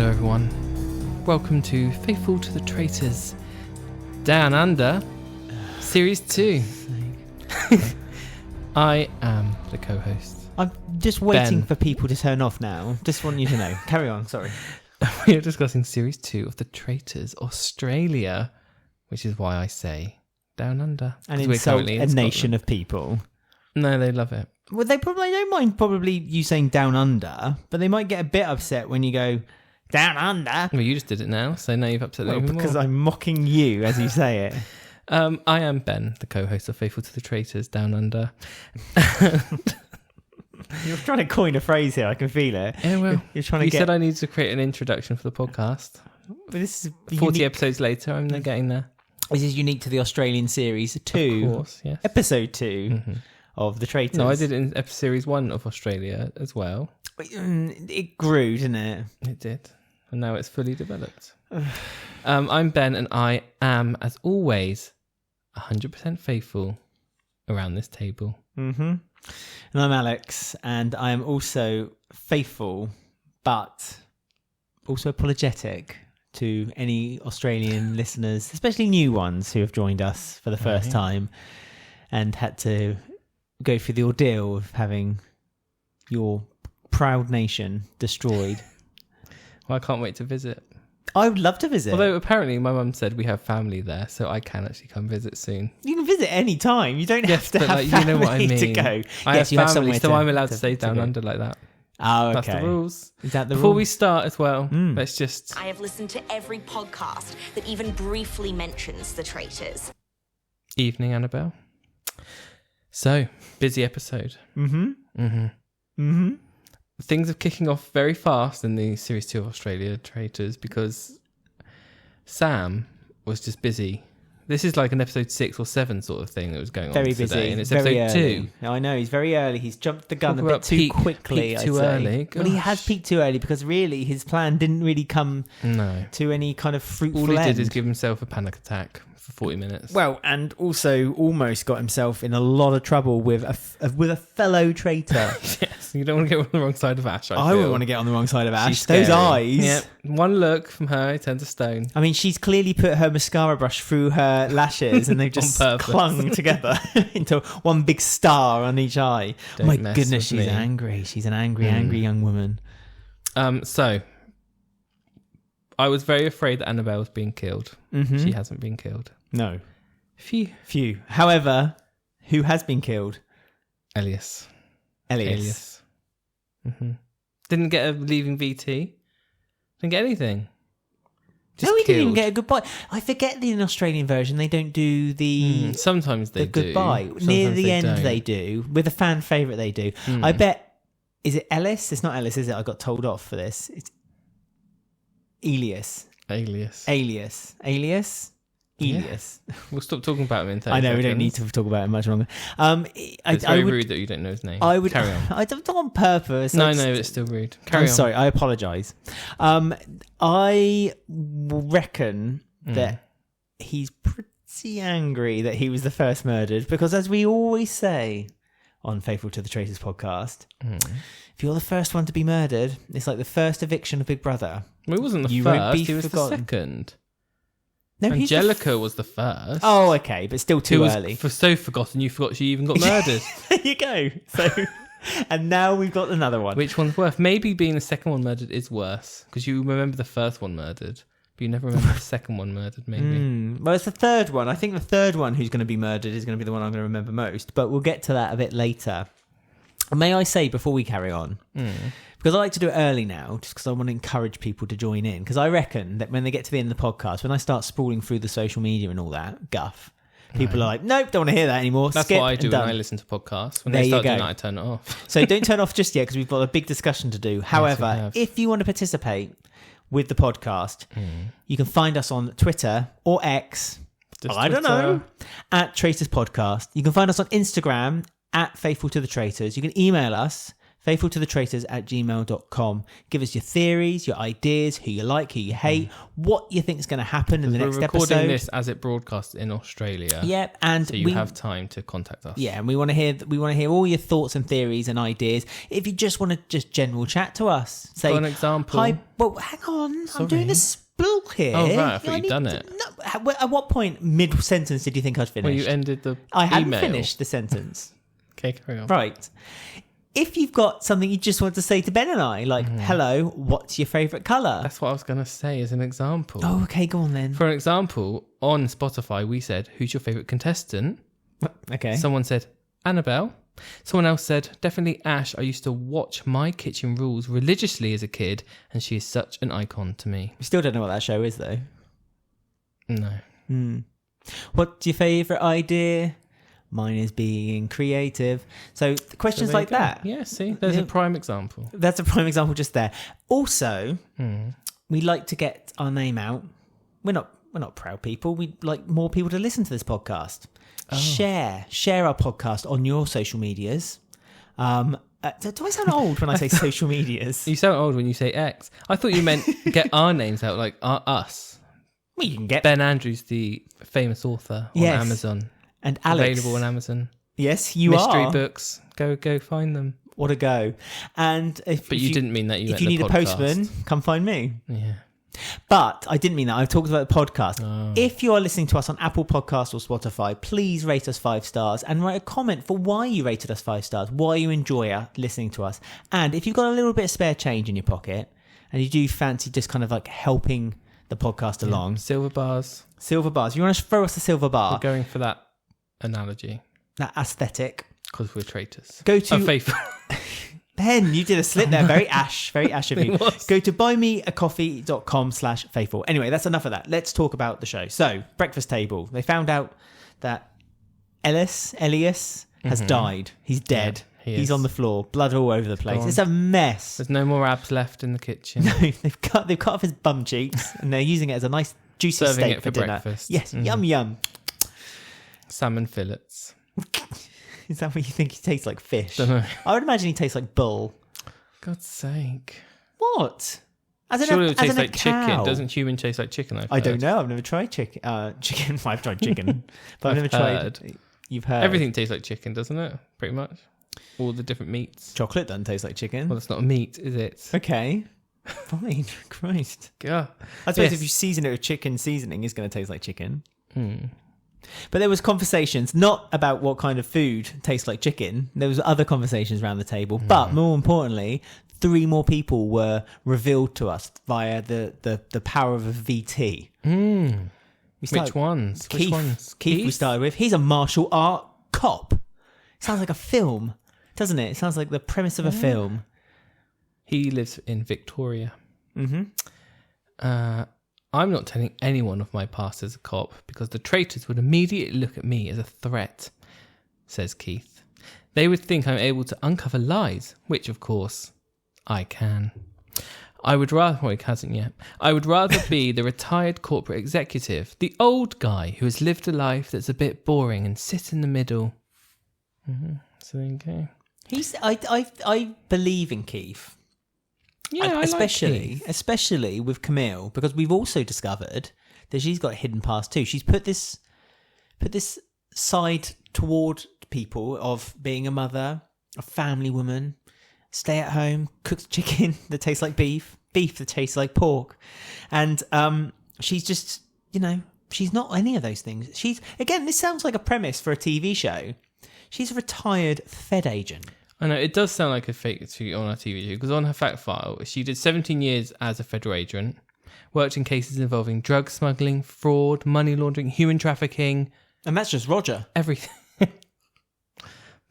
Hello everyone, welcome to Faithful to the Traitors Down Under Series 2. I am the co-host. I'm just waiting Ben. for people to turn off now. Just want you to know. Carry on, sorry. We are discussing Series 2 of the Traitors Australia, which is why I say Down Under. And 'Cause we're insult currently in a nation Scotland. of people. No, they love it. Well, they probably don't mind probably you saying down under, but they might get a bit upset when you go down under. Well, you just did it now, so now you've upset them Well, even because more. I'm mocking you as you say it. I am Ben, the co-host of Faithful to the Traitors Down Under. You're trying to coin a phrase here. I can feel it. Yeah, well, You're trying to you get. said I need to create an introduction for the podcast. But this is 40 unique. episodes later, I'm getting there. This is unique to the Australian series 2, Of course, yes. episode 2 of the Traitors. No, I did it in series 1 of Australia as well. It grew, didn't it? It did. And now it's fully developed. I'm Ben, and I am, as always, 100% faithful around this table. Mm-hmm. And I'm Alex, and I am also faithful, but also apologetic to any Australian listeners, especially new ones who have joined us for the first time and had to go through the ordeal of having your proud nation destroyed. Well, I can't wait to visit. I would love to visit. Although apparently my mum said we have family there, so I can actually come visit soon. You can visit any time. You don't have to but have like, family you know what I mean. to go. I Yes, you have have family, somewhere so to- I'm allowed to to- stay to down go. under like that. Oh, okay. That's the rules. Is that the Before rule? we start as well, let's just... I have listened to every podcast that even briefly mentions the traitors. Evening, Annabelle. So, busy episode. Things are kicking off very fast in the Series 2 of Australia Traitors because Sam was just busy. This is like an episode 6 or 7 sort of thing that was going on Very today, busy. and it's very episode early. 2. I know, he's very early. He's jumped the gun Talk a bit about too peak quickly. too I'd say. early. Well, he has Gosh. peaked too early because really his plan didn't really come No. to any kind of fruitful All he end. did is give himself a panic attack for 40 minutes. Well, and also almost got himself in a lot of trouble with a fellow traitor. Yes, you don't want to get on the wrong side of Ash, I wouldn't want to get on the wrong side of Ash. She's Those scary. eyes. Yep. One look from her, he turned to stone. I mean, she's clearly put her mascara brush through her lashes and they've just purpose. clung together into one big star on each eye. Don't My mess goodness, with she's me. angry. She's an angry young woman. So, I was very afraid that Annabelle was being killed. She hasn't been killed. No. Phew. However, who has been killed? Elias. Elias. Didn't get a leaving VT. Didn't get anything. Just No, he didn't even killed. get a goodbye. I forget that in the Australian version they don't do the Sometimes they do. goodbye. Sometimes Near the end don't. they do. With a fan favourite they do. I bet, is it Ellis? It's not Ellis, is it? I got told off for this. It's Elias. Alias. Elias. We'll stop talking about him in 30 I know, we don't seconds. need to talk about it much longer. It's very rude that you don't know his name. I would Carry on. I don't on purpose. No, I just- it's still rude. Carry I'm on. sorry, I apologise. I reckon that he's pretty angry that he was the first murdered because, as we always say on Faithful to the Traitors podcast, if you're the first one to be murdered, it's like the first eviction of Big Brother. Well, he wasn't the You won't first, be he was forgotten. the second. No, he's the Angelica was the first. Oh, okay, but still Who too was early. so forgotten you forgot she even got murdered. There you go. So, and now we've got another one. Which one's worse? Maybe being the second one murdered is worse because you remember the first one murdered, but you never remember the second one murdered. Maybe. Well, it's the third one. I think the third one who's going to be murdered is going to be the one I'm going to remember most, but we'll get to that a bit later. May I say before we carry on, because I like to do it early now, just because I want to encourage people to join in, because I reckon that when they get to the end of the podcast, when I start sprawling through the social media and all that guff, people are like, nope, don't want to hear that anymore. That's Skip what I and do when done. I listen to podcasts. When There they you start doing go. that, I turn it off. So don't turn off just yet, because we've got a big discussion to do. However, have. if you want to participate with the podcast, you can find us on Twitter or X, Just I don't Twitter. know, at Traitors Podcast. You can find us on Instagram at Faithful to the Traitors. You can email us, faithfultothetraitors@gmail.com. Give us your theories, your ideas, who you like, who you hate, what you think is going to happen in the next We're recording episode. this as it broadcasts in Australia. Yep, and so you have time to contact us. Yeah, and we want to hear all your thoughts and theories and ideas. If you just want to just general chat to us, say For an example. Hi. Well, hang on, I'm doing a spill here. Oh, right, I thought you'd done it. No, at what point mid sentence did you think I'd finished? Well, you ended the I hadn't email. finished the sentence. Okay, carry on. Right. If you've got something you just want to say to Ben and I, like, hello, what's your favourite colour? That's what I was going to say as an example. Oh, okay, go on then. For an example, on Spotify, we said, who's your favourite contestant? Okay. Someone said, Annabelle. Someone else said, definitely Ash. I used to watch My Kitchen Rules religiously as a kid, and she is such an icon to me. We still don't know what that show is, though. No. What's your favourite idea? Mine is being creative. So questions there like you go. that. Yeah, see, there's a prime example. That's a prime example just there. Also, we like to get our name out. We're not proud people. We'd like more people to listen to this podcast. Oh. Share our podcast on your social medias. Do I sound old when I say social medias? You sound old when you say X. I thought you meant get our names out, like us. Well, you can get Ben Andrews, the famous author on Yes. Amazon. and Alex. Available on Amazon. Yes, you Mystery are. books. Go find them. What a go! And if But you didn't mean that. You if meant you the need a podcast. postman, come find me. Yeah. But I didn't mean that. I've talked about the podcast. Oh. If you are listening to us on Apple Podcasts or Spotify, please rate us 5 stars and write a comment for why you rated us 5 stars, why you enjoy listening to us. And if you've got a little bit of spare change in your pocket and you do fancy just kind of like helping the podcast along, Silver bars. silver bars. You want to throw us a silver bar, We're going for that analogy that aesthetic. because we're traitors. Go to Unfaithful. Ben, you did a slip there. Very ash of you. It was. Go to buymeacoffee.com/faithful. Anyway, that's enough of that. Let's talk about the show. So, breakfast table. They found out that Elias has died. He's dead. Yeah, he He's is. on the floor. Blood all over the place. gone. It's a mess. There's no more abs left in the kitchen. No, they've cut off his bum cheeks and they're using it as a nice juicy Serving steak it for dinner. breakfast. Yes, Mhm. yum yum. Salmon fillets. Is that what you think he tastes like? Fish? Dunno. I would imagine he tastes like bull. God's sake. What? As in Surely a, it as tastes in a like chicken. cow. Doesn't human taste like chicken? I don't know. I've never tried chicken. Chicken. Well, I've tried chicken, but I've never tried. You've heard Everything tastes like chicken, doesn't it? Pretty much. All the different meats. Chocolate doesn't taste like chicken. Well, it's not a meat, is it? Okay, fine. Christ. Yeah. I suppose Yes. if you season it with chicken seasoning, it's going to taste like chicken. Hmm. But there was conversations not about what kind of food tastes like chicken. There was other conversations around the table. But more importantly, 3 more people were revealed to us via the power of a VT. Mm. We started- Which ones? Keith. Which ones? Keith we started with. He's a martial art cop. Sounds like a film, doesn't it? It sounds like the premise of a film. He lives in Victoria. Mm-hmm. I'm not telling anyone of my past as a cop because the traitors would immediately look at me as a threat, says Keith. They would think I'm able to uncover lies, which, of course, I can. I would rather... Well, he hasn't yet. I would rather be the retired corporate executive, the old guy who has lived a life that's a bit boring and sit in the middle. Mm-hmm. So there you go. I believe in Keith. Yeah, especially with Camille, because we've also discovered that she's got a hidden past too. She's put this side toward people of being a mother, a family woman, stay at home, cooks chicken that tastes like beef that tastes like pork, and she's just, she's not any of those things. She's, again, this sounds like a premise for a TV show. She's a retired Fed agent. I know, it does sound like a fake on her TV show, because on her fact file, she did 17 years as a federal agent, worked in cases involving drug smuggling, fraud, money laundering, human trafficking. And that's just Roger. Everything.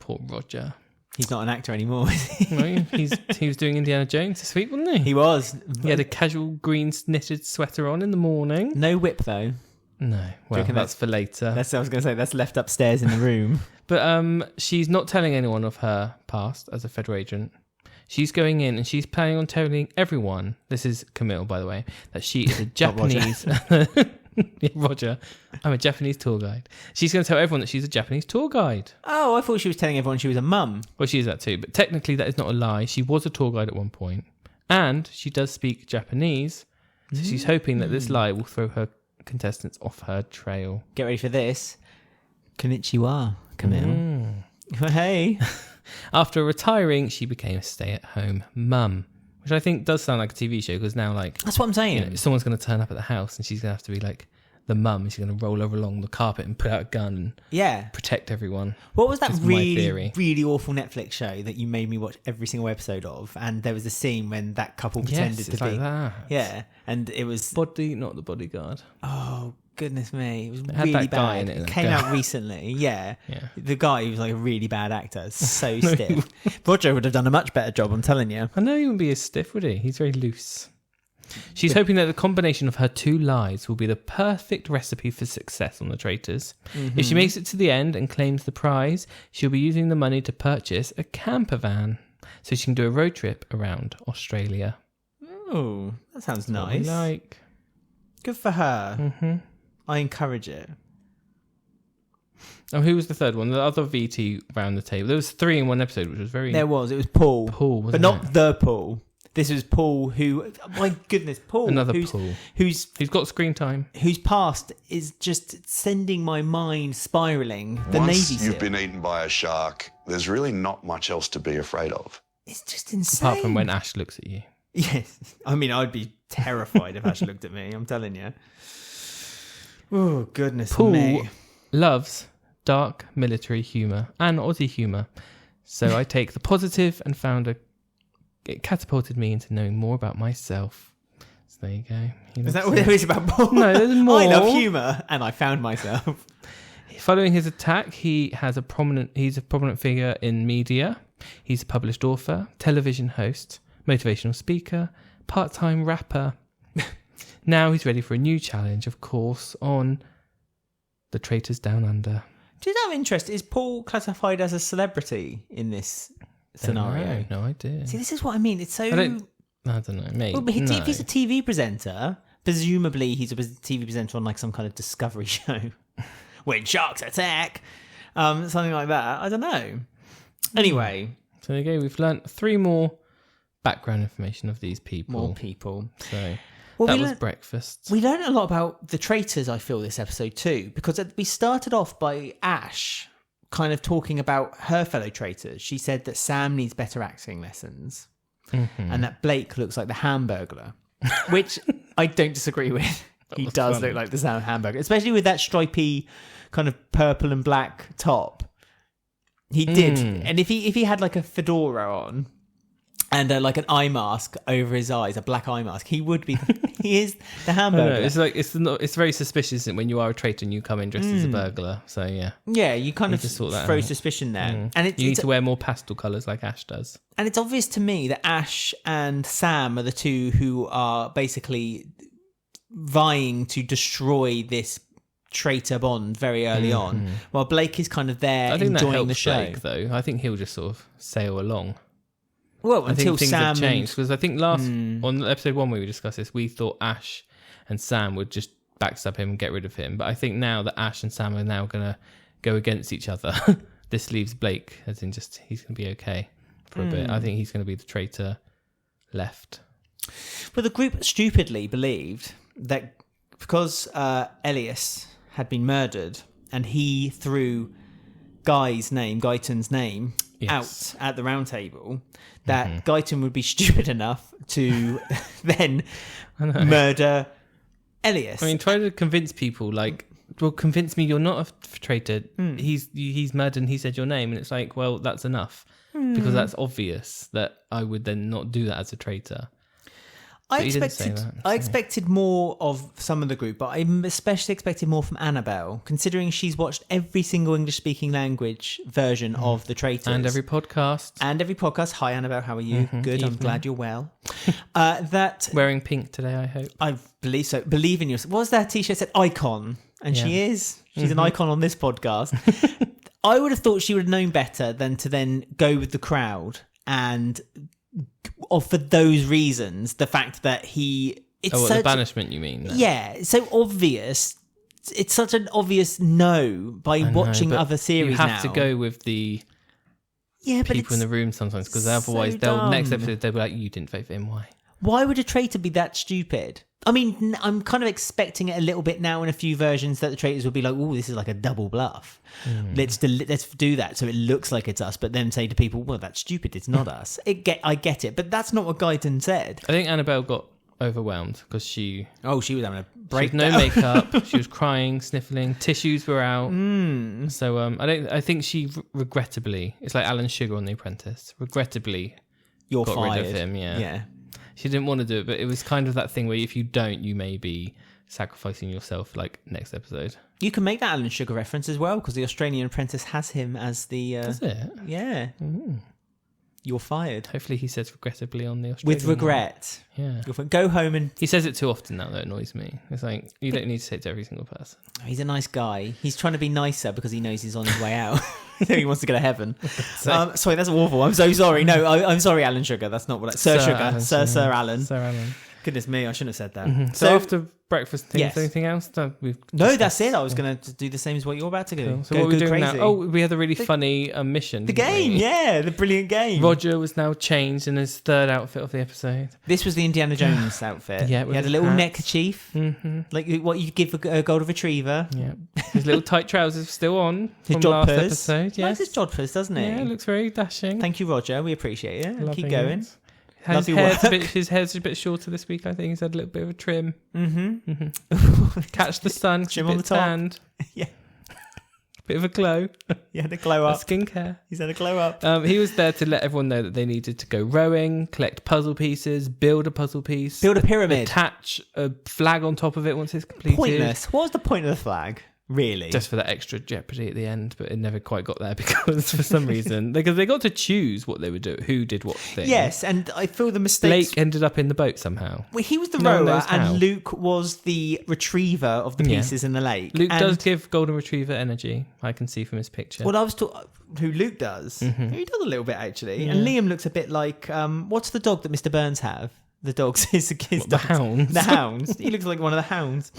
Poor Roger. He's not an actor anymore, is he? No, he was doing Indiana Jones this week, wasn't he? He was. He had a casual green knitted sweater on in the morning. No whip, though. No, well, that's for later. That's what I was going to say. That's left upstairs in the room. But she's not telling anyone of her past as a federal agent. She's going in and she's planning on telling everyone, this is Camille, by the way, that she is a Japanese Yeah, Roger, I'm a Japanese tour guide. She's going to tell everyone that she's a Japanese tour guide. Oh, I thought she was telling everyone she was a mum. Well, she is that too, but technically that is not a lie. She was a tour guide at one point, and she does speak Japanese, so she's hoping that this lie will throw her contestants off her trail. Get ready for this. Konnichiwa, Camille. Hey. After retiring, she became a stay-at-home mum, which I think does sound like a TV show, because now, like, That's what I'm saying. someone's going to turn up at the house and she's going to have to be like the mum. She's going to roll over along the carpet and put out a gun and Yeah. protect everyone. What was that That's my really, theory. really awful Netflix show that you made me watch every single episode of? And there was a scene when that couple pretended Yes, to it's be. like that. Yeah. And it was. Body, not the bodyguard. Oh, goodness me. It was had really that guy bad. in it, It that came guy. out recently. Yeah. Yeah. The guy who was like a really bad actor. So stiff. Roger would have done a much better job, I'm telling you. I know he wouldn't be as stiff, would he? He's very loose. She's hoping that the combination of her two lies will be the perfect recipe for success on the Traitors. If she makes it to the end and claims the prize, she'll be using the money to purchase a camper van so she can do a road trip around Australia. Oh, that sounds What we nice. like. Good for her. I encourage it. Oh, who was the third one? The other VT round the table. There was 3 in one episode, which was very... It was Paul. Paul, but wasn't not it? the Paul. This was Paul who, my goodness, Paul. Another who's, Paul. Who's He's got screen time. whose past is just sending my mind spiraling. The Navy Once SEAL. you've been eaten by a shark, there's really not much else to be afraid of. It's just insane. Apart from when Ash looks at you. Yes. I mean, I'd be terrified if Ash looked at me, I'm telling you. Oh, goodness Paul me. loves dark military humour and Aussie humour. So I take the positive and found it catapulted me into knowing more about myself. So there you go. Is that what it is about Paul? No, there's more. I love humour, and I found myself. Following his attack, he's a prominent figure in media. He's a published author, television host, motivational speaker, part-time rapper. Now he's ready for a new challenge, of course, on the Traitors Down Under. Just out of interest, is Paul classified as a celebrity in this scenario? No idea. See, this is what I mean. It's so... I don't know, mate. Well, but no. if he's a TV presenter, presumably he's a TV presenter on like some kind of discovery show. When sharks attack. Something like that. I don't know. Anyway. So there you go. We've learnt 3 more background information of these people. More people. So Well, that we was learnt- breakfast. We learned a lot about the traitors, I feel, this episode too, because we started off by Ash kind of talking about her fellow traitors. She said that Sam needs better acting lessons and that Blake looks like the Hamburglar, which I don't disagree with. He was does funny. look like the Sam Hamburger, especially with that stripy kind of purple and black top. He did. And if he had like a fedora on and like an eye mask over his eyes, a black eye mask, he would be. He is the I Hamburger. know, it's like it's very suspicious when you are a traitor and you come in dressed as a burglar. So yeah, Yeah, you kind You of need to sort that throw out. suspicion there, and you need it's to wear more pastel colours like Ash does. and it's obvious to me that Ash and Sam are the two who are basically vying to destroy this traitor bond very early on, while Blake is kind of there I think that enjoying helps the show. Blake, though. I think he'll just sort of sail along. Well, I until think things Sam have changed because I think on episode 1 where we discussed this, we thought Ash and Sam would just backstab him and get rid of him. But I think now that Ash and Sam are now going to go against each other, this leaves Blake, as in just he's going to be okay for a bit. I think he's going to be the traitor left. Well, the group stupidly believed that because Elias had been murdered and he threw Guyton's name Yes. out at the round table, that Guyton would be stupid enough to then murder Elias. I mean, try to convince people, like, well, convince me you're not a traitor. He's murdered and he said your name. And it's like, well, that's enough. Because that's obvious that I would then not do that as a traitor. I he didn't say expected that, I so- expected more of some of the group, but I especially expected more from Annabelle, considering she's watched every single English-speaking language version of The Traitors. And every podcast. Hi, Annabelle, how are you? Good, I'm evening. glad you're well. That Wearing pink today, I hope. I believe so. Believe in yourself. What was that t-shirt said? Icon. And she Yeah. is. She's an icon on this podcast. I would have thought she would have known better than to then go with the crowd and for those reasons, the fact that he it's Oh, what, such, the banishment, you mean? No. yeah, it's so obvious. It's such an obvious no by I know, watching but other series you now. have to go with the but people in the room sometimes, because otherwise next episode they'll be like, you didn't vote for him, why? Why would a traitor be that stupid? I mean, I'm kind of expecting it a little bit now in a few versions that the traitors will be like, oh, this is like a double bluff. Let's do that so it looks like it's us, but then say to people, well, that's stupid, it's not us. I get it, but that's not what Guyton said. I think Annabelle got overwhelmed because she was having a she break. had no makeup, she was crying, sniffling, tissues were out. So I think she regrettably, it's like Alan Sugar on The Apprentice, regrettably You're got fired. rid of him. Yeah. She didn't want to do it, but it was kind of that thing where if you don't, you may be sacrificing yourself, like next episode. You can make that Alan Sugar reference as well, because the Australian Apprentice has him as the... Does it? Yeah. You're fired. Hopefully he says regrettably on the Australian With regret. one. Yeah. You're fired. Go home and... He says it too often now, that annoys me. It's like, you don't need to say it to every single person. He's a nice guy. He's trying to be nicer because he knows he's on his way out. He wants to go to heaven. Sorry, that's awful. I'm so sorry. No, I'm sorry, Alan Sugar. That's not what Sir Sugar. Alan, Sir Alan. Sir Alan. Goodness me, I shouldn't have said that. So after breakfast things, yes. anything else? No, that's it. I was going to do the same as what you're about to do. Cool. So go, what are we go doing crazy. now? Oh, we had a really funny mission. The didn't game, we? yeah. The brilliant game. Roger was now changed in his third outfit of the episode. This was the Indiana Jones outfit. Yeah, he with had a his little hats. neckerchief, like what you give a golden retriever. Yeah. His little tight trousers still on His from last jodhpurs. episode. He likes Yes. his jodhpurs, doesn't he? Yeah, looks very dashing. Thank you, Roger. We appreciate it. Loving Keep going. it. His Lovely hair's, work. his hair's a bit shorter this week, I think. He's had a little bit of a trim. Catch the sun. Trim a on bit the top. tanned. Yeah. Bit of a glow. He had a glow up. Skincare. He's had a glow up. He was there to let everyone know that they needed to go rowing, collect puzzle pieces, build a puzzle piece, Build a pyramid. attach a flag on top of it once it's completed. Pointless. What was the point of the flag? Really? Just for that extra jeopardy at the end, but it never quite got there because for some reason, because they got to choose what they would do, who did what thing. Yes, and I feel the mistakes. Blake ended up in the boat somehow. Well, he was the No one rower, knows how. and Luke was the retriever of the Yeah. pieces in the lake. Luke and, does give Golden Retriever energy. I can see from his picture. Well, I was who Luke does. Mm-hmm. He does a little bit actually, and Liam looks a bit like what's the dog that Mr. Burns have? The dogs, his the dogs. hounds? The hounds. He looks like one of the hounds.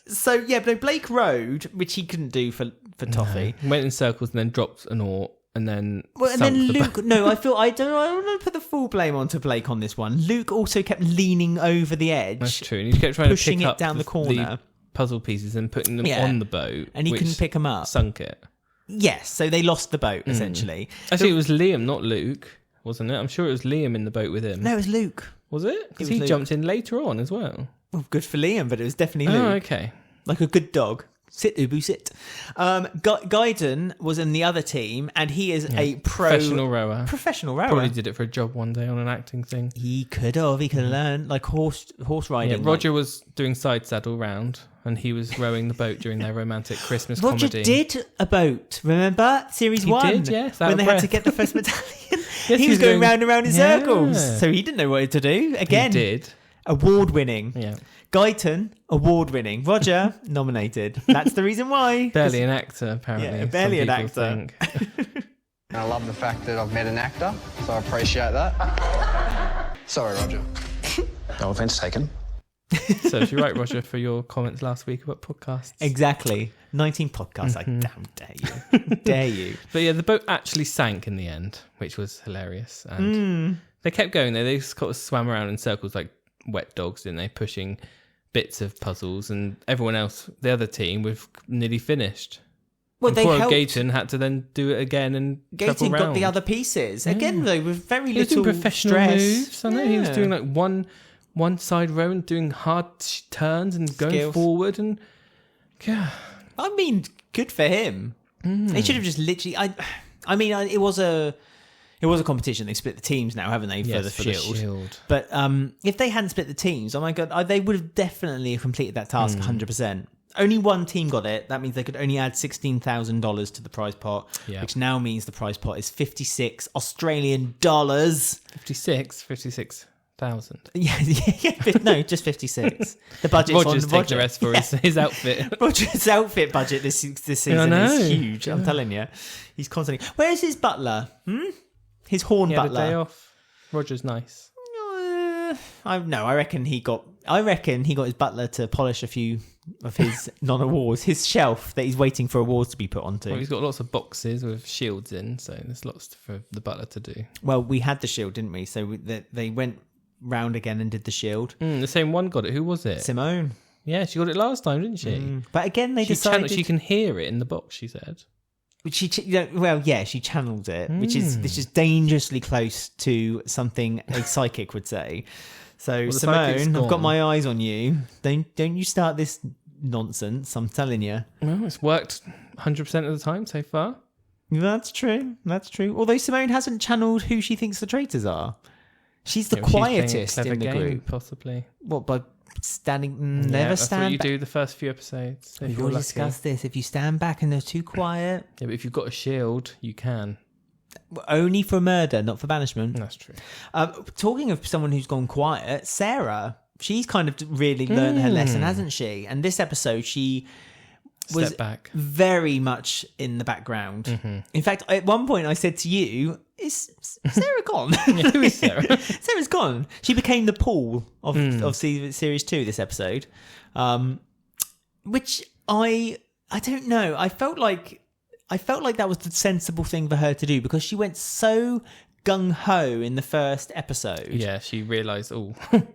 So yeah, but no, Blake rowed, which he couldn't do for Toffee. Went in circles and then dropped an oar and then. Well, and sunk then the Luke. boat. No, I don't want to put the full blame onto Blake on this one. Luke also kept leaning over the edge. That's true. And he kept trying pushing to pick it up down the corner. puzzle pieces and putting them Yeah. on the boat, And he which couldn't pick them up. Sunk it. Yes, so they lost the boat essentially. Actually, it was Liam, not Luke, wasn't it? I'm sure it was Liam in the boat with him. No, it was Luke. Was it? Because was he Luke. jumped in later on as well. Well, good for Liam, but it was definitely Luke. Oh, okay. Like a good dog. Sit, Ubu, sit. Guyton was in the other team, and he is a Professional rower. professional rower. Probably did it for a job one day on an acting thing. He could have learned like horse Yeah, riding. Roger was doing side saddle round, and he was rowing the boat during their romantic Christmas Roger comedy. did a boat. Remember series He 1? did, yes, out when of they had to breath. get the first battalion. Yes, he was going round and round in Yeah. circles, so he didn't know what to do. Again, He did. award-winning. Yeah. Guyton, award-winning. Roger, nominated. That's the reason why. Barely an actor, apparently. Yeah, barely some an people actor. think. And I love the fact that I've met an actor, so I appreciate that. Sorry, Roger. No offence taken. So if you're right, Roger, for your comments last week about podcasts. Exactly. 19 podcasts. I damn dare you. Dare you. But yeah, the boat actually sank in the end, which was hilarious. And they kept going there. They just kind of swam around in circles like wet dogs, didn't they? Pushing bits of puzzles, and everyone else, the other team, was nearly finished. Well, And they poor helped. Gayton had to then do it again and travel Gayton got round. the other pieces. Again, though, with very He was little doing professional stress. moves. I know he was Yeah. doing like one side row and doing hard turns and going Skills. forward and. Yeah. I mean, good for him. They should have just literally. I mean, it was a competition. They split the teams now, haven't they, for Yes, the for the shield? shield. But if they hadn't split the teams, oh my god, they would have definitely completed that task 100%. Only one team got it. That means they could only add $16,000 to the prize pot, Yeah. which now means the prize pot is 56 Australian dollars. 56,000. Yeah, no, just 56. The budget's Roger's on taking Roger. the rest for his outfit. Roger's outfit budget this season know. is huge. I'm telling you, he's constantly. Where's his butler? His horn He had a butler. day off. Roger's nice. I reckon he got his butler to polish a few of his non-awards, his shelf that he's waiting for awards to be put onto. Well, he's got lots of boxes with shields in, so there's lots for the butler to do. Well, we had the shield, didn't we? So they went round again and did the shield. The same one got it. Who was it? Simone. Yeah, she got it last time, didn't she? But again, they decided she can hear it in the box. She said. She channeled it, which is dangerously close to something a psychic would say. So Simone, I've got my eyes on you. Don't you start this nonsense. I'm telling you. Well, it's worked 100% of the time so far. That's true. Although Simone hasn't channeled who she thinks the traitors are. She's the quietest in the group, possibly. What, by standing? Never that's stand. What you do the first few episodes. We've already discussed this. If you stand back and they're too quiet, yeah, but if you've got a shield, you can. Only for murder, not for banishment. That's true. Talking of someone who's gone quiet, Sarah, she's kind of really learned her lesson, hasn't she? And this episode, she was Step back. very much in the background. Mm-hmm. In fact, at one point I said to you, is Sarah gone? Who is Sarah? Sarah's gone. She became the Paul of series 2 this episode. Which I don't know. I felt like that was the sensible thing for her to do because she went so gung-ho in the first episode. Yeah, she realised,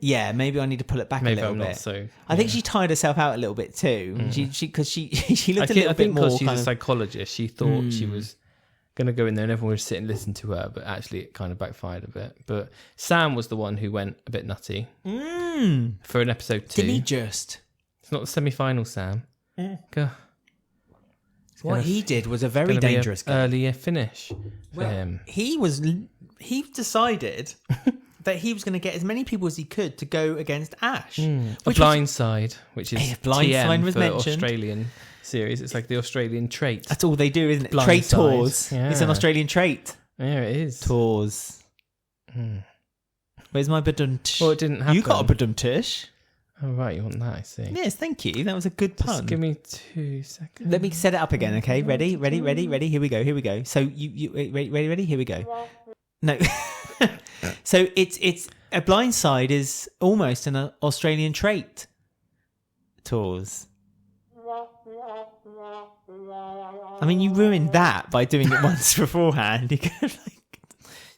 yeah, maybe I need to pull it back maybe a little I'm bit. not so. I think she tied herself out a little bit too. Because she looked a little bit more. Because she's a psychologist, she thought she was going to go in there and everyone would sit and listen to her, but actually it kind of backfired a bit. But Sam was the one who went a bit nutty for an episode 2. Didn't he just? It's not the semi-final, Sam. Go. What he did was a very dangerous game. Earlier finish for him. He decided that he was going to get as many people as he could to go against Ash. A Blindside, which is Blindside TM was for mentioned. Australian series. It's like the Australian trait. That's all they do, isn't it? Blindside. Traitors. Yeah. It's an Australian trait. Yeah, it is. Tours. Where's my badum-tish? Well, it didn't happen. You got a badum-tish. Oh, right, you want that, I see. Yes, thank you. That was a good pun. Just give me 2 seconds. Let me set it up again, okay? Ready? Here we go. So you ready? Here we go. No. So it's a blindside is almost an Australian trait. Tours. I mean, you ruined that by doing it once beforehand. You could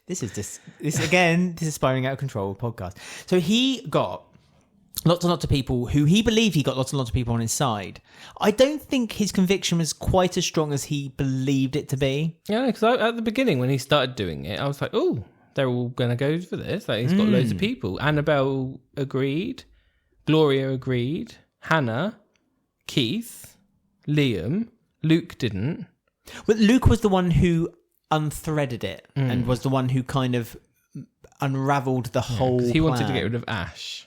this is spiraling out of control podcast. So he got lots and lots of people who he believed he got lots and lots of people on his side. I don't think his conviction was quite as strong as he believed it to be. Yeah, because at the beginning when he started doing it, I was like, oh, they're all going to go for this. Like, he's got loads of people. Annabelle agreed. Gloria agreed. Hannah. Keith. Liam. Luke didn't. But Luke was the one who unthreaded it and was the one who kind of unravelled the whole plan. He wanted to get rid of Ash.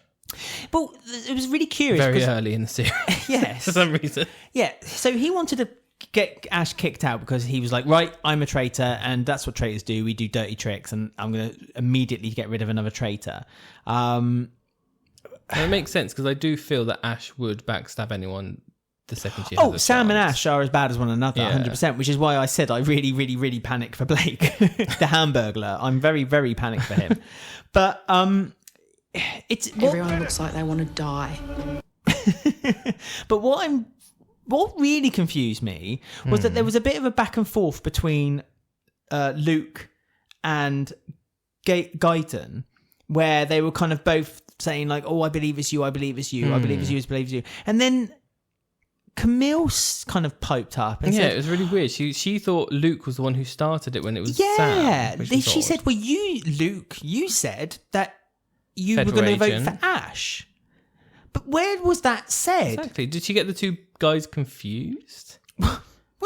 But it was really curious. Very early in the series. Yes. For some reason. Yeah. So he wanted to get Ash kicked out because he was like, right, I'm a traitor and that's what traitors do. We do dirty tricks and I'm going to immediately get rid of another traitor. And it makes sense because I do feel that Ash would backstab anyone the second she has a Sam and chance. Ash are as bad as one another, 100%, which is why I said I really, really, really panicked for Blake, the Hamburglar. I'm very, very panicked for him. But everyone looks like they want to die. But what really confused me was that there was a bit of a back and forth between Luke and Guyton, where they were kind of both saying like, "Oh, I believe it's you. I believe it's you. I believe it's you. I believe it's you." And then Camille kind of piped up and said, it was really weird. She thought Luke was the one who started it when it was Sam. Yeah, she said, "Well, Luke, you said that you were going to vote for Ash." But where was that said? Exactly. Did she get the two guys confused?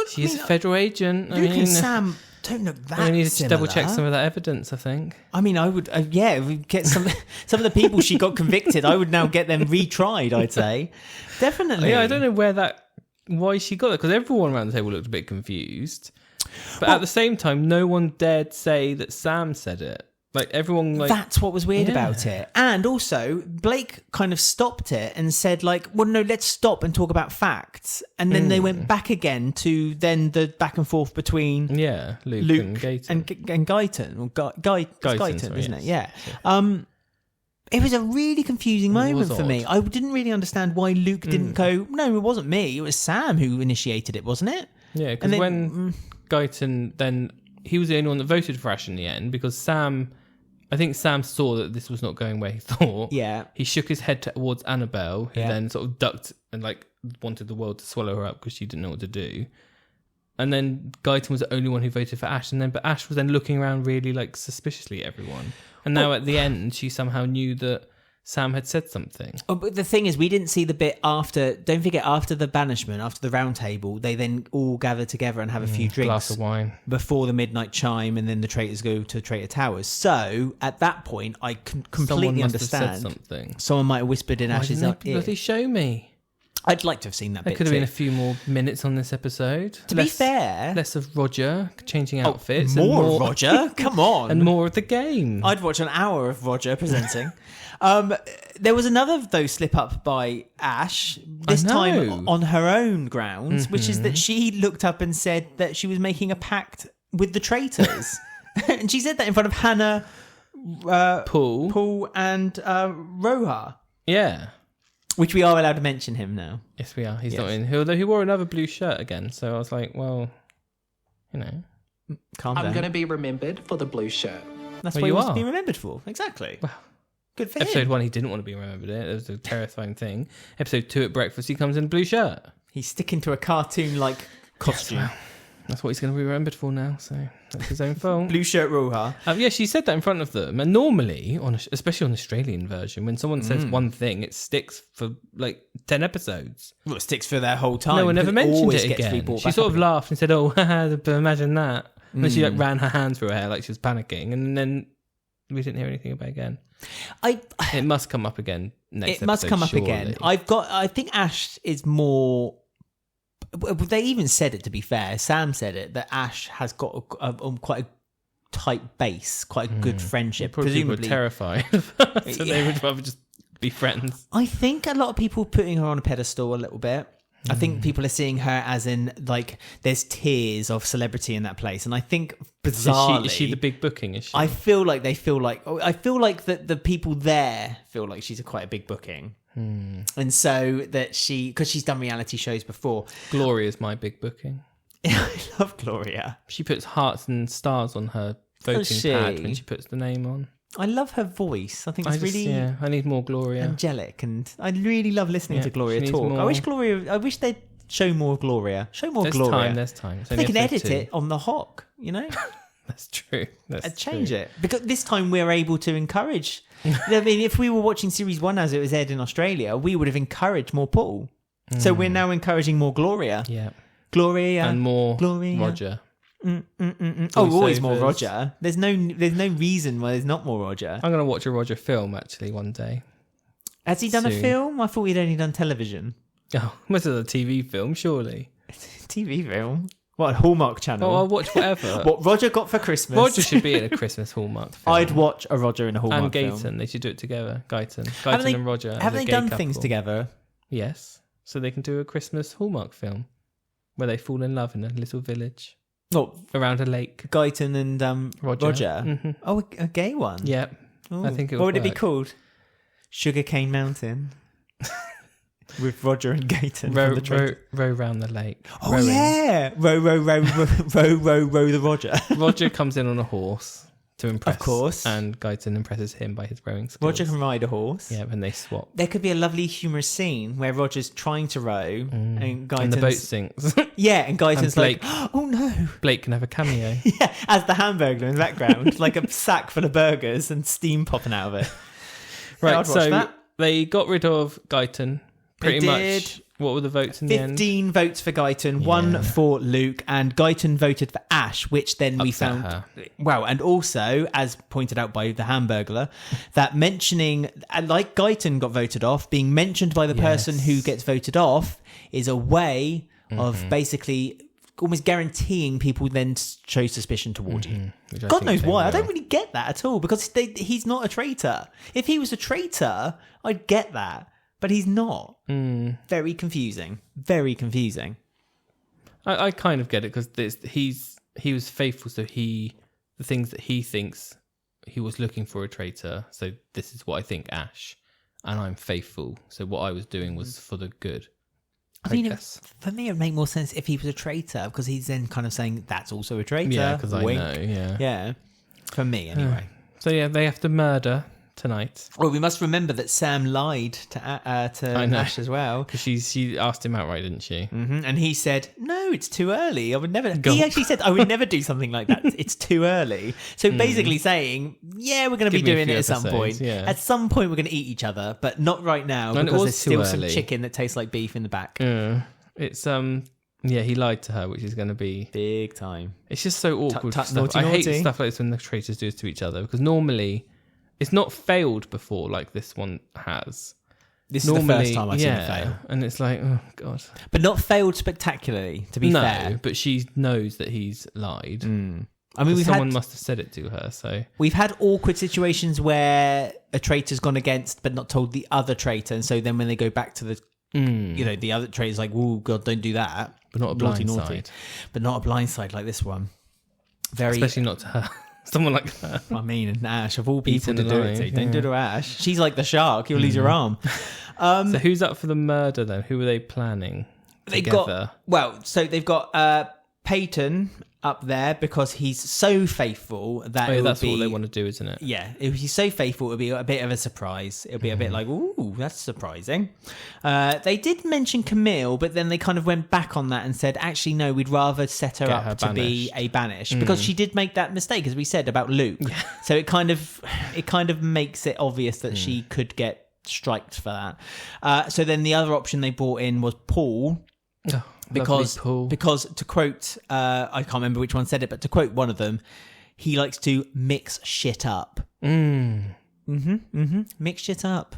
She's a a federal agent. Luke and Sam don't look that I need to similar. double check some of that evidence, I think. I mean, I would, we get some of the people she got convicted. I would now get them retried. I'd say, definitely. Yeah, I don't know why she got it because everyone around the table looked a bit confused. But at the same time, no one dared say that Sam said it. Like everyone, that's what was weird about it. And also, Blake kind of stopped it and said, like, "Well, no, let's stop and talk about facts." And then they went back again to then the back and forth between Luke and Guyton. and Guyton, or Guyton, sorry, isn't it? yes. Yeah. It was a really confusing moment was for me. I didn't really understand why Luke didn't go, no, it wasn't me. It was Sam who initiated it, wasn't it? Yeah, because when Guyton, then he was the only one that voted for Ash in the end because I think Sam saw that this was not going where he thought. Yeah. He shook his head towards Annabelle, who then sort of ducked and wanted the world to swallow her up because she didn't know what to do. And then Guyton was the only one who voted for Ash. But Ash was then looking around really suspiciously at everyone. And now at the end, she somehow knew that Sam had said something. Oh, but the thing is, we didn't see the bit after. Don't forget, after the banishment, after the round table, they then all gather together and have a few drinks, Glass of wine before the midnight chime, and then the traitors go to Traitor Towers. So at that point, I can completely Someone must have understand. said something. Someone might have whispered in Ash's ear. Bloody show me. I'd like to have seen that There bit. could have too. been a few more minutes on this episode. To be fair, less of Roger changing outfits. more, and more Roger. Come on, and more of the game. I'd watch an hour of Roger presenting. There was another, though, slip up by Ash, this time on her own grounds, which is that she looked up and said that she was making a pact with the traitors. And she said that in front of Hannah, Paul and Roha. Yeah. Which we are allowed to mention him now. Yes, we are. He's not in. Although he wore another blue shirt again. So I was like, well, Calm down. I'm going to be remembered for the blue shirt. That's Well, what he you wants to are. be remembered for. Exactly. Good for Episode him. 1, he didn't want to be remembered. It was a terrifying thing. Episode 2, at breakfast, he comes in a blue shirt. He's sticking to a cartoon-like costume. That's what he's going to be remembered for now. So that's his own fault. Blue shirt Roha. Yeah, she said that in front of them. And normally, especially on the Australian version, when someone says one thing, it sticks for 10 episodes. Well, it sticks for their whole time. No one ever because mentioned always it gets again. rebrought She back sort up of laughed and said, "Oh, but imagine that." And then she ran her hand through her hair like she was panicking, and then we didn't hear anything about it again. It must come up again next. It must episode, come up surely. again. I think Ash is more. They even said it, to be fair. Sam said it, that Ash has got quite a tight base, quite a good friendship. Probably people were Presumably, terrified, so they would rather just be friends. I think a lot of people are putting her on a pedestal a little bit. I think people are seeing her as in there's tiers of celebrity in that place, and I think bizarrely, Is she the big booking? Is she? I feel like they feel like that the people there feel like she's quite a big booking, and so that because she's done reality shows before. Gloria's my big booking. I love Gloria. She puts hearts and stars on her voting she? pad when she puts the name on. I love her voice. I think it's really I need more Gloria. angelic, and I really love listening to Gloria she needs talk. more. I wish they'd show more of Gloria. Show more There's Gloria. There's time. It's They only can episode edit 2. it on the hock, That's true. and change it, because this time we're able to encourage. I mean, if we were watching series 1 as it was aired in Australia, we would have encouraged more Paul. So we're now encouraging more Gloria. Yeah. Gloria And more Gloria. Roger. Always more Voiceovers. Roger. There's no reason why there's not more Roger. I'm going to watch a Roger film actually one day. Has he done a soon. film? I thought he'd only done television. Oh, most of the TV film, surely. TV film? What, Hallmark Channel? Oh, I'll watch whatever. What Roger got for Christmas? Roger should be in a Christmas Hallmark film. I'd watch a Roger in a Hallmark And film. Gayton. They should do it together. Guyton Haven't and Roger. as Haven't a they gay done couple. things together? Yes. So they can do a Christmas Hallmark film where they fall in love in a little village What, around a lake. Guyton and Roger? Mhm. Oh, a gay one? Yep. Ooh. I think it What would would it be work. called? Sugarcane Mountain? With Roger and Gayton from the Traitors. Row round the lake. Oh, Rowing. yeah! Row the Roger. Roger comes in on a horse to impress. Of course. And Guyton impresses him by his rowing skills. Roger can ride a horse. Yeah, and they swap. There could be a lovely humorous scene where Roger's trying to row and Guyton's... And the boat sinks. Yeah, and Guyton's Blake- like, oh no. Blake can have a cameo. Yeah, as the Hamburglar in the background, like a sack full of burgers and steam popping out of it. Right, I'd watch so that. they got rid of Guyton. Pretty They much. did. What were the votes in the end? 15 votes for Guyton, 1 for Luke, and Guyton voted for Ash, which then we Upset found... her. Well, and also, as pointed out by the Hamburglar, that mentioning, like Guyton got voted off, being mentioned by the person who gets voted off is a way of basically almost guaranteeing people then show suspicion toward you. Which I God think knows they why. I will. don't really get that at all, because he's not a traitor. If he was a traitor, I'd get that. But he's not. Very confusing. Very confusing. I kind of get it because he was faithful, so the things that he thinks he was looking for a traitor. So this is what I think, Ash, and I'm faithful. So what I was doing was for the good. I mean, guess. for me, it would make more sense if he was a traitor, because he's then kind of saying that's also a traitor. Yeah, because I Wink. know. Yeah. Yeah. For me, anyway. So yeah, they have to murder tonight. Well, we must remember that Sam lied to Ash as well. Because she asked him outright, didn't she? Mm-hmm. And he said, no, it's too early. I would never. Gulp. He actually said, I would never do something like that. It's too early. So basically saying, yeah, we're going to be Give me a doing few it at some episodes, point. yeah. At some point, we're going to eat each other, but not right now, And it because was there's still too some early. chicken that tastes like beef in the back. It's yeah, he lied to her, which is going to be Big time. It's just so awkward. Tut, Stuff. naughty, I hate naughty. stuff like this when the traitors do this to each other, because normally it's not failed before like this one has. This is the first time I've seen it fail. And it's like, oh god. But not failed spectacularly, to be No, fair. but she knows that he's lied. I mean, Someone must have said it to her. So we've had awkward situations where a traitor's gone against but not told the other traitor, and so then when they go back to the the other traitor's like, oh god, don't do that. But not a Naughty, blind naughty. side. But not a blind side like this one. Very, Especially not to her. Someone like her. I mean, and Ash, of all people Eaten to do it alive, to. Don't yeah. do it to Ash. She's like the shark. You'll lose your arm. So who's up for the murder then? Who are they planning They've together? they've got Peyton up there because he's so faithful that it That's would be, what they want to do, isn't it? Yeah, if he's so faithful, it'll be a bit of a surprise. It'll be a bit like, ooh, that's surprising. They did mention Camille, but then they kind of went back on that and said, actually, no, we'd rather set her Get up her to be banished. a banished because she did make that mistake, as we said about Luke. So it kind of makes it obvious that she could get striked for that. So then the other option they brought in was Paul. Oh, Because Paul. to quote, I can't remember which one said it, but to quote one of them, he likes to mix shit up. Mix shit up.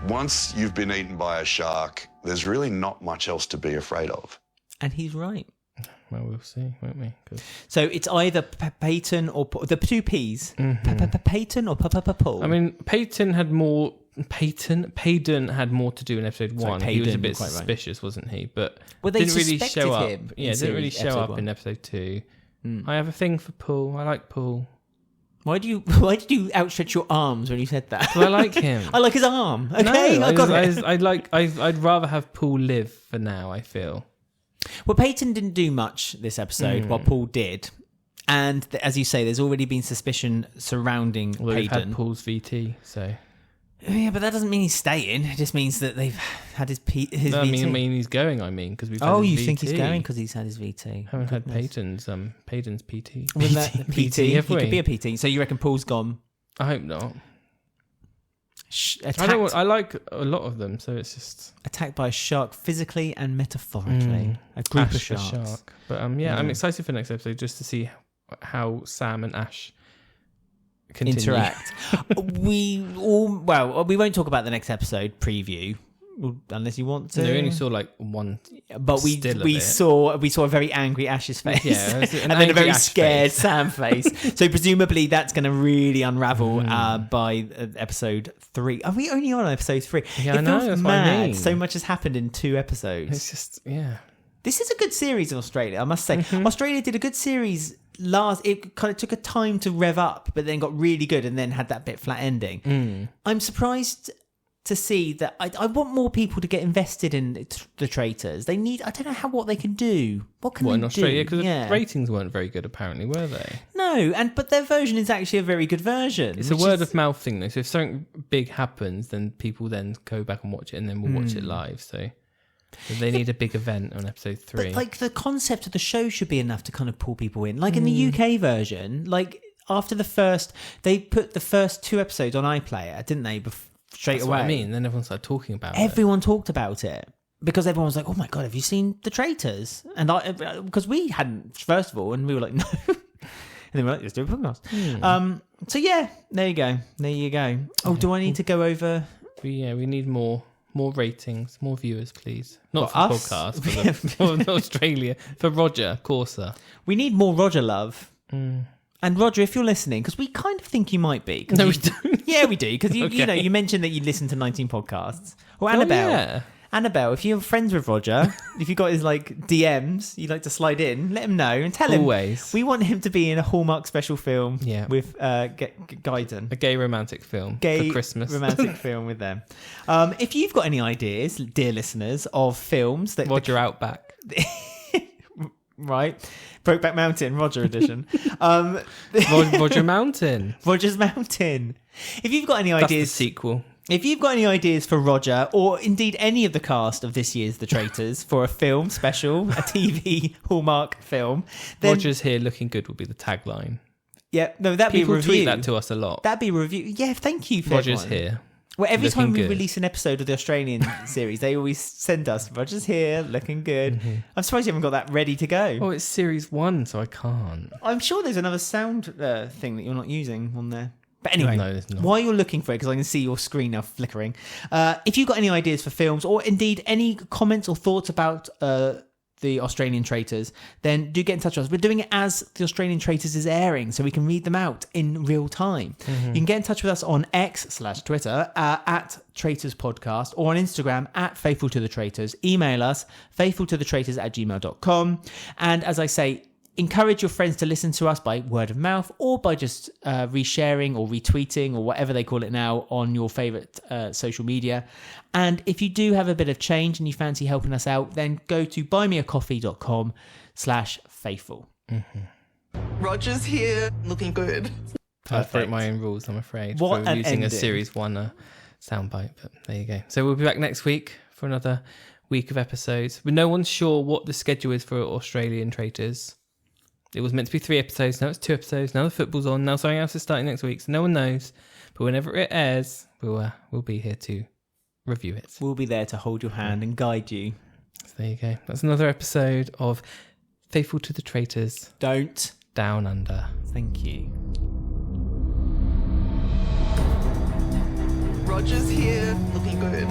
Once you've been eaten by a shark, there's really not much else to be afraid of. And he's right. Well, we'll see, won't we? 'Cause So it's either Peyton or the two P's. Peyton or Paul. I mean, Peyton had more to do in episode one. He was a Payton, bit quite right. suspicious, wasn't he? But Well, they didn't really suspected show up. him Yeah, in didn't really series- show episode up one. in episode 2. I have a thing for Paul. I like Paul. Why did you outstretch your arms when you said that? Well, I like him. I like his arm. Okay, no, I got it. I'd rather have Paul live for now. I feel. Well, Peyton didn't do much this episode, while Paul did. And as you say, there's already been suspicion surrounding Well, we've had Peyton. Paul's VT, so Yeah, but that doesn't mean he's staying. It just means that they've had his no, I VT. mean he's going. Because we've. Had Oh, his you VT. think he's going because he's had his VT? Haven't had Peyton's PT. Well, that- PT. have He we? could be a PT. So you reckon Paul's gone? I hope not. Attacked, I don't. I like a lot of them, so it's just attacked by a shark physically and metaphorically. A group Ash of for sharks. shark. But I'm excited for next episode just to see how Sam and Ash continue. Interact. we won't talk about the next episode preview unless you want to. No, we only saw like one, but we still of we it. saw a very angry Ash's face, Yeah, it was and an then a angry very Ash scared face. Sam face. So presumably that's going to really unravel by episode 3. Are we only on episode 3? Yeah, it I know, feels that's what I mad. mean. So much has happened in 2 episodes. It's just This is a good series in Australia, I must say. Australia did a good series it kind of took a time to rev up, but then got really good and then had that bit flat ending. I'm surprised to see that. I want more people to get invested in the Traitors. They need, I don't know what they can do. What can they in Australia do? because the ratings weren't very good. Apparently, were they? No, but their version is actually a very good version. It's a word of mouth thing, though. So if something big happens, then people then go back and watch it, and then we'll watch it live. So they need a big event on episode 3. But like the concept of the show should be enough to kind of pull people in. Like in the UK version, like after they put the first 2 episodes on iPlayer, didn't they? Straight That's away. what I mean. Then everyone started talking about it. Everyone talked about it because everyone was like, "Oh my god, have you seen the Traitors?" And because we hadn't, first of all, and we were like, "No," and then we're like, "Let's do a podcast." So yeah, there you go. Oh, do I need to go over? We need more ratings, more viewers, please. Not For for us? podcast, for Australia, for Roger Corsa. We need more Roger love. And Roger, if you're listening, because we kind of think you might be. 'Cause No, you- we don't. Yeah, we do. Because you Okay. you mentioned that you listen to 19 podcasts. Or Annabelle. yeah. Annabelle, if you're friends with Roger, if you've got his like DMs, you'd like to slide in, let him know and tell him. Always. We want him to be in a Hallmark special film with Gaiden. A gay romantic film Gay for Christmas. romantic film with them. If you've got any ideas, dear listeners, of films that Roger Outback. right, Brokeback Mountain, Roger edition. Roger Mountain. Roger's Mountain. If you've got any That's ideas, the sequel. if you've got any ideas for Roger, or indeed any of the cast of this year's The Traitors for a film special, a TV Hallmark film, then Roger's here looking good would be the tagline. yeah, no, that'd People be a review. tweet that to us a lot. That'd be a review. Yeah, thank you for Roger's everyone. here. Well, every time we Looking good. release an episode of the Australian series, they always send us Roger's here, looking good. I'm surprised you haven't got that ready to go. Oh, it's series 1, so I can't. I'm sure there's another sound thing that you're not using on there. But anyway, No, there's not. while you're looking for it, because I can see your screen now flickering, if you've got any ideas for films or indeed any comments or thoughts about the Australian Traitors, then do get in touch with us. We're doing it as the Australian Traitors is airing, so we can read them out in real time. You can get in touch with us on X/Twitter at Traitors Podcast, or on Instagram at Faithful to the Traitors. Email us faithfultothetraitors@gmail.com. And as I say, encourage your friends to listen to us by word of mouth or by just resharing or retweeting or whatever they call it now on your favourite social media. And if you do have a bit of change and you fancy helping us out, then go to buymeacoffee.com/faithful. Roger's here, looking good. I've broke my own rules, I'm afraid, What for an using a ending. series 1 soundbite. But there you go. So we'll be back next week for another week of episodes. But no one's sure what the schedule is for Australian Traitors. It was meant to be 3 episodes. Now it's 2 episodes. Now the football's on. Now something else is starting next week. So no one knows. But whenever it airs, we'll be here to review it. So We'll be there to hold your hand and guide you. there you go. That's another episode of Faithful to the Traitors Don't. Down Under. Thank you. Roger's here, looking good.